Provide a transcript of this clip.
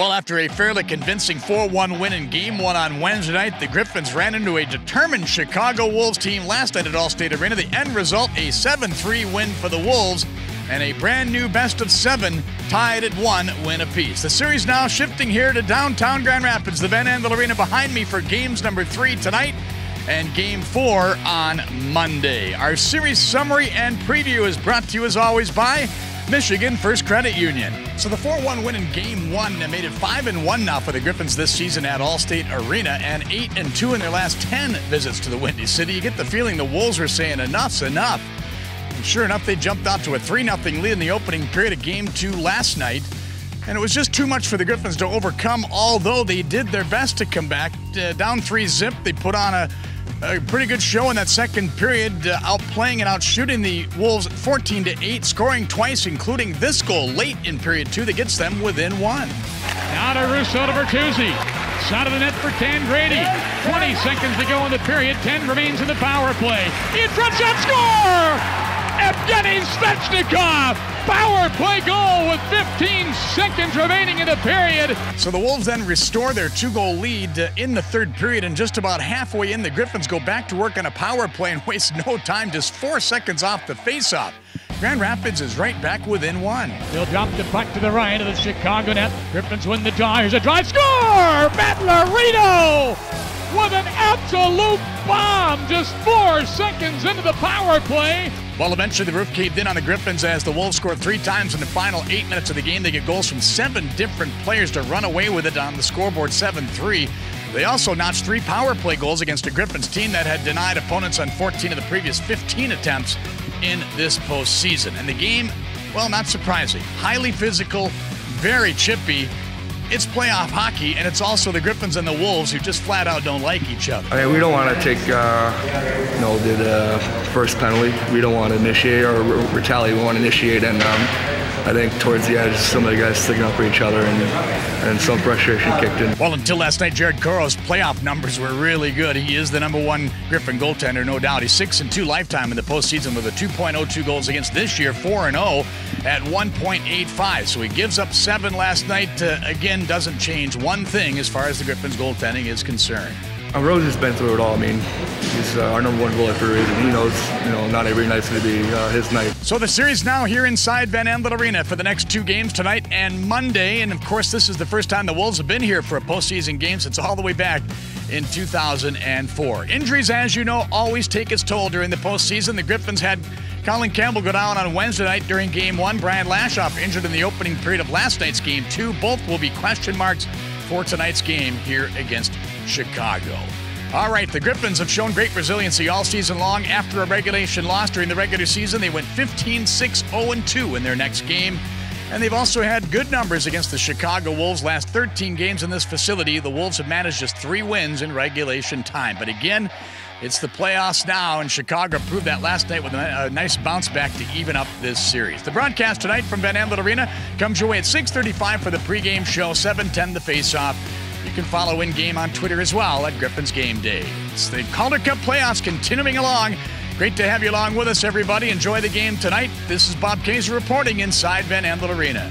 Well, after a fairly convincing 4-1 win in Game 1 on Wednesday night, the Griffins ran into a determined Chicago Wolves team last night at Allstate Arena. The end result, a 7-3 win for the Wolves and a brand new best-of-7 tied at 1 win apiece. The series now shifting here to downtown Grand Rapids, the Van Andel Arena behind me for games number 3 tonight and Game 4 on Monday. Our series summary and preview is brought to you as always by Michigan First Credit Union. So the 4-1 win in Game 1 made it 5-1 now for the Griffins this season at Allstate Arena, and 8-2 in their last 10 visits to the Windy City. You get the feeling the Wolves were saying enough's enough. And sure enough, they jumped out to a 3-0 lead in the opening period of Game 2 last night. And it was just too much for the Griffins to overcome, although they did their best to come back. Down 3-zip, they put on a pretty good show in that second period, outplaying and outshooting the Wolves 14-8, scoring twice, including this goal late in period 2 that gets them within 1. Now to Russo to Bertuzzi. Side of the net for Tangradi. 20 seconds to go in the period. 10 remains in the power play. In front shot, score! Evgeny Svechnikov! Power play goal with 15 seconds remaining in the period. So the Wolves then restore their 2-goal lead in the third period, and just about halfway in, the Griffins go back to work on a power play and waste no time, just 4 seconds off the faceoff. Grand Rapids is right back within 1. They'll drop the puck to the right of the Chicago net. Griffins win the draw. Here's a drive. Score! Matt Larino with an absolute bomb just 4 seconds into the power play. Well, eventually the roof caved in on the Griffins as the Wolves scored 3 times in the final 8 minutes of the game. They get goals from 7 different players to run away with it on the scoreboard, 7-3. They also notched 3 power play goals against a Griffins team that had denied opponents on 14 of the previous 15 attempts in this postseason. And the game, well, not surprising, highly physical, very chippy. It's playoff hockey, and it's also the Griffins and the Wolves who just flat out don't like each other. I mean, we don't want to take the first penalty. We don't want to initiate or retaliate. We want to initiate, and I think towards the edge, some of the guys sticking up for each other, and some frustration kicked in. Well, until last night, Jared Coro's playoff numbers were really good. He is the #1 Griffin goaltender, no doubt. He's 6-2 lifetime in the postseason with a 2.02 goals against this year, 4-0 at 1.85. So he gives up 7 last night. Again, doesn't change one thing as far as the Griffins goaltending is concerned. Rose has been through it all. I mean, he's our #1 goalie for a reason. He knows, not every night's going to be his night. So the series now here inside Van Andel Arena for the next 2 games tonight and Monday. And of course, this is the first time the Wolves have been here for a postseason game since all the way back in 2004. Injuries, as you know, always take its toll during the postseason. The Griffins had Colin Campbell go down on Wednesday night during Game 1. Brian Lashoff injured in the opening period of last night's Game 2. Both will be question marks for tonight's game here against Chicago. All right, the Griffins have shown great resiliency all season long. After a regulation loss during the regular season, they went 15-6-0-2 in their next game. And they've also had good numbers against the Chicago Wolves. Last 13 games in this facility, the Wolves have managed just 3 wins in regulation time. But again, it's the playoffs now, and Chicago proved that last night with a nice bounce back to even up this series. The broadcast tonight from Van Andel Arena comes your way at 6:35 for the pregame show, 7:10 the face-off. You can follow in-game on Twitter as well at Griffins Game Day. It's the Calder Cup playoffs continuing along. Great to have you along with us, everybody. Enjoy the game tonight. This is Bob Kaiser reporting inside Van Andel Arena.